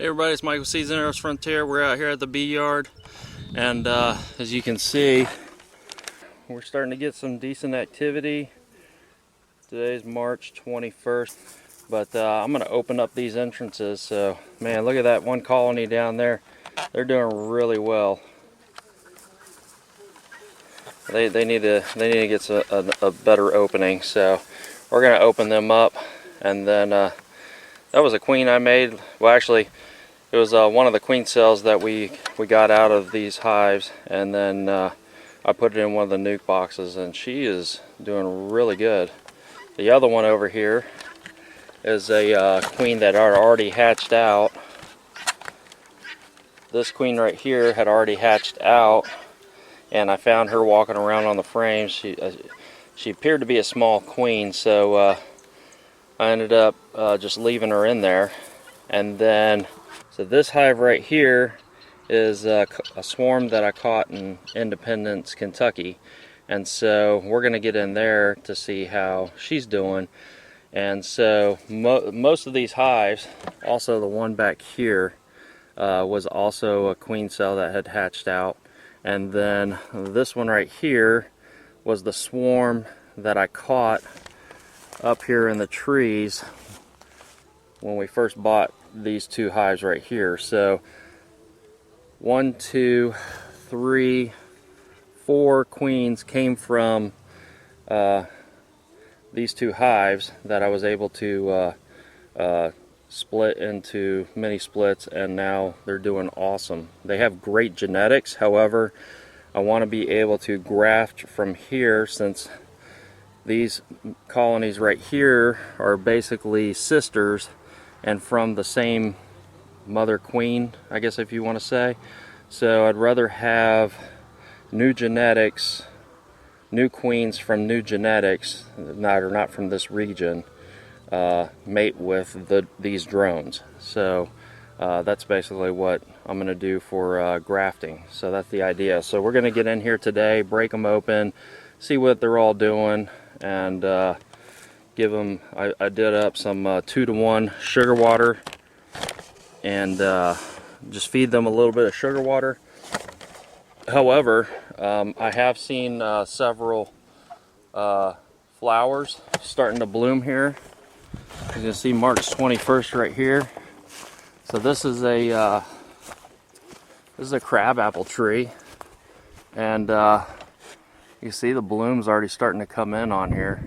everybody, it's Michael SeedsandArrowsFrontier. We're out here at the bee yard, and as you can see, we're starting to get some decent activity. Today's March 21st, but I'm going to open up these entrances. So, man, look at that one colony down there. They're doing really well. They need to get a better opening. So we're going to open them up, and then that was a queen I made. Well, actually, it was one of the queen cells that we got out of these hives, and then I put it in one of the nuke boxes, and she is doing really good. The other one over here is a queen that had already hatched out. This queen right here had already hatched out, and I found her walking around on the frames. She appeared to be a small queen, so I ended up just leaving her in there. And then, so this hive right here is a swarm that I caught in Independence, Kentucky. And so we're going to get in there to see how she's doing. And so most of these hives, also the one back here, was also a queen cell that had hatched out. And then this one right here was the swarm that I caught up here in the trees when we first bought these two hives right here. So 1, 2, 3, 4 queens came from these two hives that I was able to split into mini splits, and now they're doing awesome. They have great genetics. However, I want to be able to graft from here, since these colonies right here are basically sisters and from the same mother queen, I guess, if you want to say. So I'd rather have new genetics, new queens from new genetics, not from this region, mate with these drones. So that's basically what I'm going to do for grafting. So that's the idea. So we're going to get in here today, break them open, see what they're all doing, and give them, I did up some 2-to-1 sugar water, and just feed them a little bit of sugar water. However, I have seen several flowers starting to bloom here. You can see March 21st right here. So this is a crabapple tree, and you see the blooms already starting to come in on here.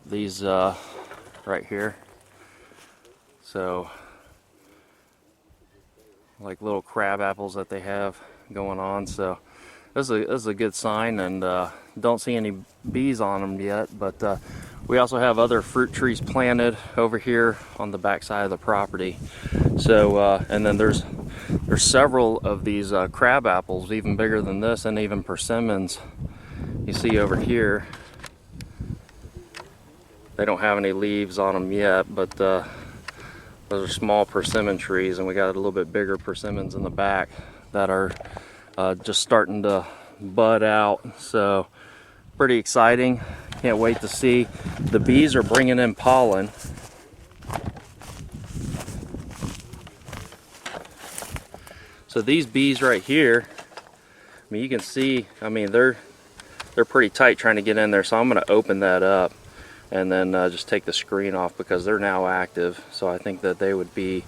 These right here. So like little crab apples that they have going on. So this is a good sign, and don't see any bees on them yet, but we also have other fruit trees planted over here on the back side of the property. So and then there's several of these crab apples, even bigger than this, and even persimmons you see over here. They don't have any leaves on them yet, but those are small persimmon trees, and we got a little bit bigger persimmons in the back that are just starting to bud out. So pretty exciting. Can't wait to see. The bees are bringing in pollen. So these bees right here, I mean, you can see, I mean, they're pretty tight trying to get in there. So I'm going to open that up and then just take the screen off, because they're now active. So I think that they would be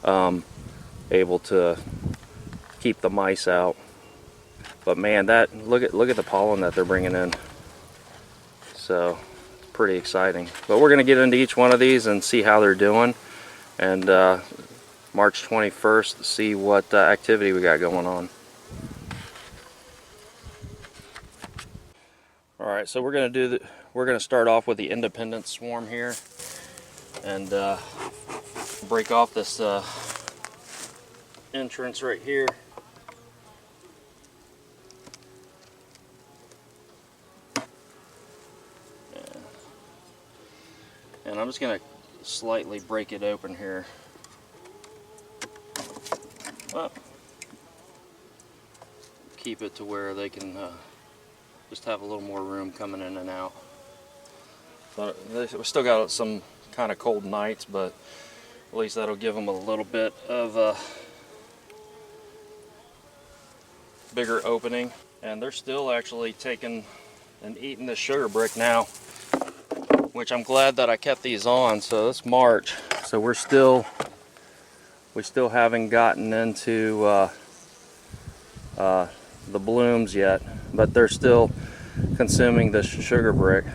able to keep the mice out. But man, that look at the pollen that they're bringing in. So it's pretty exciting. But we're going to get into each one of these and see how they're doing, and March 21st, see what activity we got going on. All right, so we're going to start off with the Independence swarm here, and break off this entrance right here. And I'm just going to slightly break it open here. Well, keep it to where they can just have a little more room coming in and out. But we still got some kind of cold nights, but At least that'll give them a little bit of bigger opening. And they're still actually taking and eating the sugar brick now, which I'm glad that I kept these on. So it's March, so we still haven't gotten into the blooms yet, but they're still consuming the sugar brick.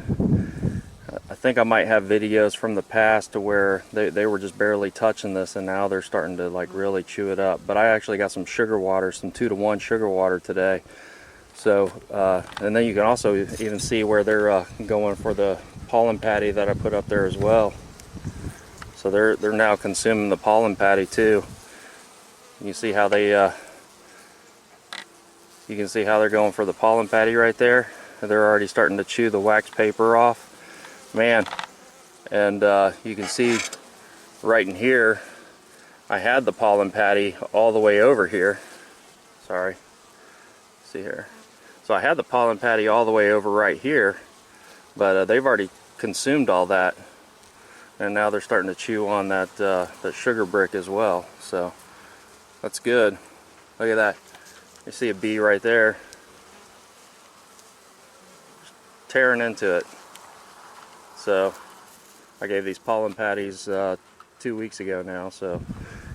I think I might have videos from the past to where they were just barely touching this, and now they're starting to like really chew it up. But I actually got some sugar water, some 2-to-1 sugar water today. So, and then you can also even see where they're going for the pollen patty that I put up there as well. So they're now consuming the pollen patty too. You see how they you can see how they're going for the pollen patty right there. They're already starting to chew the wax paper off. Man, and you can see right in here, I had the pollen patty all the way over here. Sorry, see here. So I had the pollen patty all the way over right here, but they've already consumed all that, and now they're starting to chew on that that sugar brick as well. So that's good. Look at that. You see a bee right there, tearing into it. So I gave these pollen patties 2 weeks ago now, so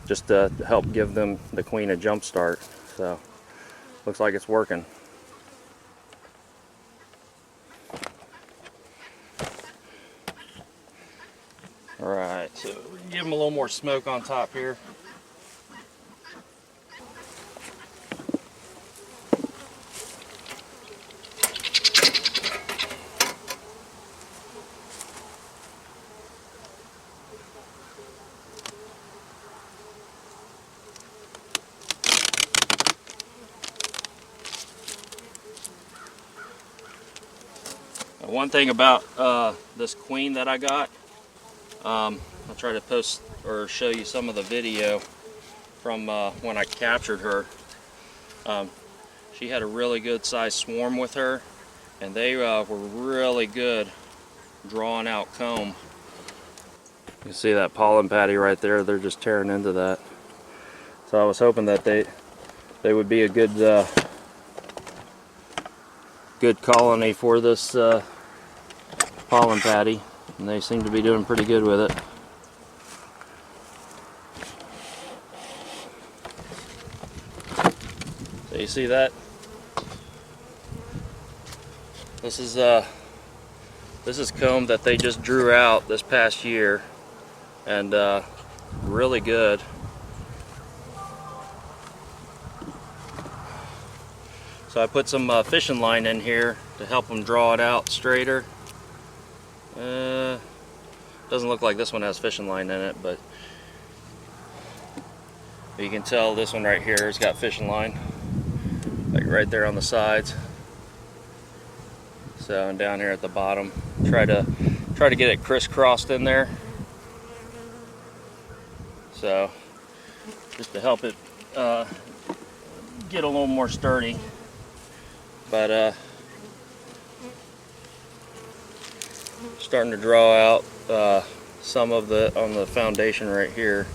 just to help give them, the queen, a jump start. So looks like it's working. Alright, so give them a little more smoke on top here. One thing about this queen that I got, I'll try to post or show you some of the video from when I captured her. She had a really good sized swarm with her, and they were really good drawing out comb. You can see that pollen patty right there, they're just tearing into that. So I was hoping that they would be a good good colony for this pollen patty, and they seem to be doing pretty good with it. So you see that? This is comb that they just drew out this past year, and really good. So I put some fishing line in here to help them draw it out straighter. Doesn't look like this one has fishing line in it, but you can tell this one right here has got fishing line, like right there on the sides. So, and down here at the bottom, try to get it crisscrossed in there. So, just to help it get a little more sturdy. But starting to draw out some of the on the foundation right here.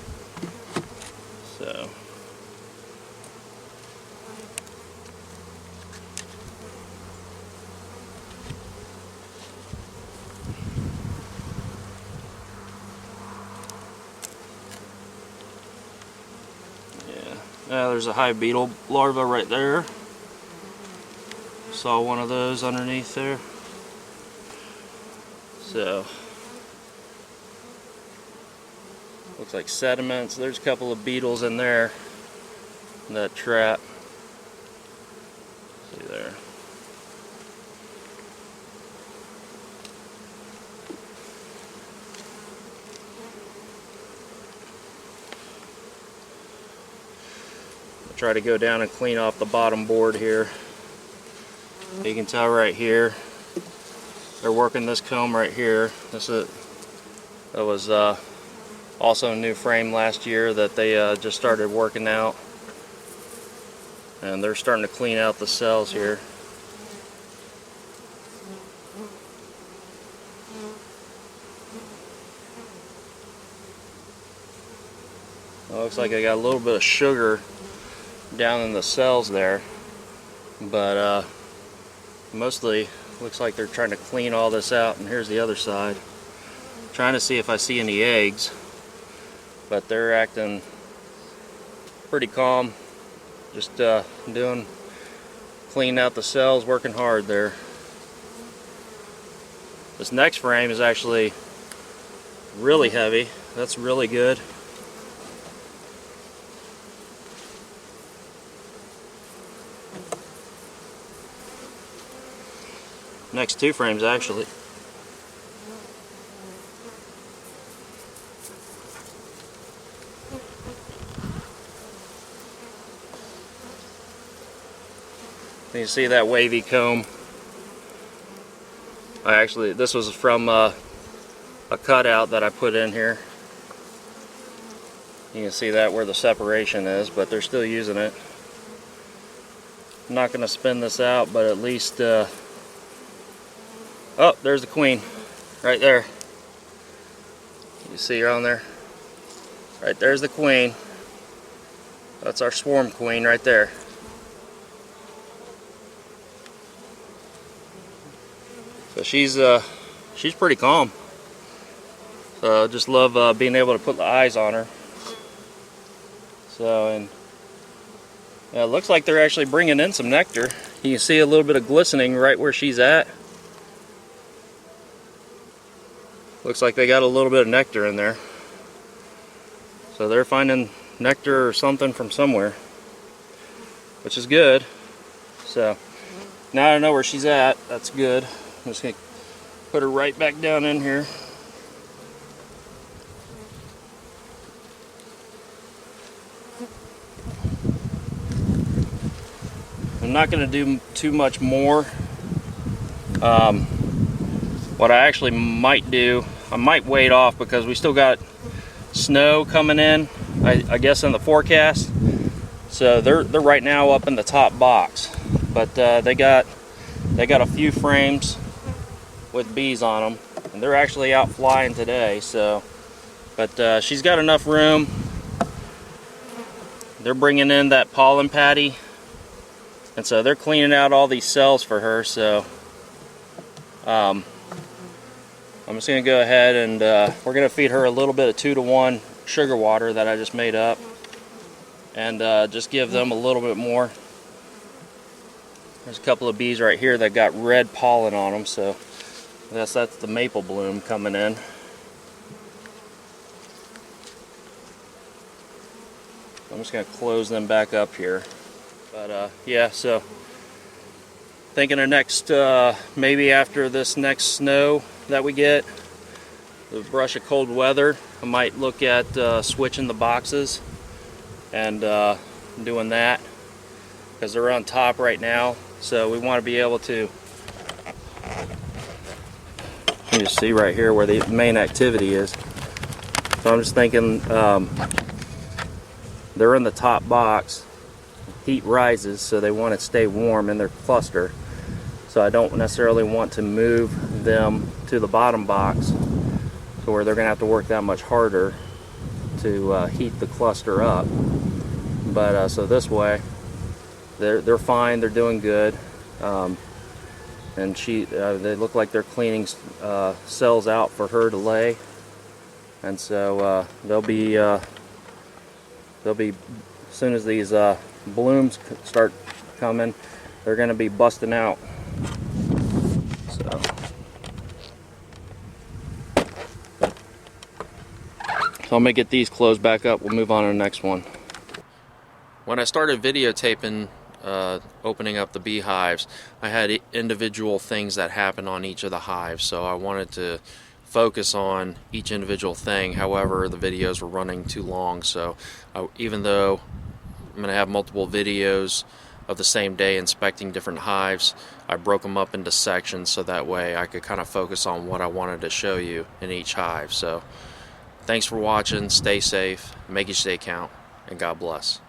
So yeah, there's a hive beetle larva right there. Saw one of those underneath there. So looks like sediments. There's a couple of beetles in there in that trap. See there. I'll try to go down and clean off the bottom board here. You can tell right here they're working this comb right here. That was also a new frame last year that they just started working out, and they're starting to clean out the cells here. Looks like I got a little bit of sugar down in the cells there, but mostly looks like they're trying to clean all this out. And here's the other side, trying to see if I see any eggs, but they're acting pretty calm, just cleaning out the cells, working hard there. This next frame is actually really heavy. That's really good. Next two frames actually. You see that wavy comb? This was from a cutout that I put in here. You can see that where the separation is, but they're still using it. I'm not going to spin this out, but at least oh, there's the queen right there. You see her on there? Right there's the queen. That's our swarm queen right there. So she's pretty calm. So I just love being able to put the eyes on her. So, and yeah, it looks like they're actually bringing in some nectar. You can see a little bit of glistening right where she's at. Looks like they got a little bit of nectar in there. So they're finding nectar or something from somewhere, which is good. So now I know where she's at. That's good. I'm just going to put her right back down in here. I'm not going to do too much more. What I actually might do, I might wait off because we still got snow coming in, I guess in the forecast. So they're right now up in the top box, but they got a few frames with bees on them, and they're actually out flying today. So, but she's got enough room. They're bringing in that pollen patty, and so they're cleaning out all these cells for her. So I'm just going to go ahead and we're going to feed her a little bit of 2-to-1 sugar water that I just made up, and just give them a little bit more. There's a couple of bees right here that got red pollen on them, so I guess that's the maple bloom coming in. I'm just going to close them back up here. But yeah, so thinking of next, maybe after this next snow that we get, the brush of cold weather, I might look at switching the boxes and doing that, because they're on top right now. So we want to be able to, you can see right here where the main activity is. So I'm just thinking they're in the top box. Heat rises, so they want to stay warm in their cluster. So I don't necessarily want to move them to the bottom box, to where they're going to have to work that much harder to heat the cluster up. But so this way, they're fine. They're doing good. And they look like they're cleaning cells out for her to lay. And so they'll be as soon as these blooms start coming, they're going to be busting out. So I'm going to get these closed back up. We'll move on to the next one. When I started videotaping opening up the beehives, I had individual things that happened on each of the hives, so I wanted to focus on each individual thing. However, the videos were running too long, so even though I'm going to have multiple videos of the same day inspecting different hives, I broke them up into sections so that way I could kind of focus on what I wanted to show you in each hive. So thanks for watching, stay safe, make each day count, and God bless.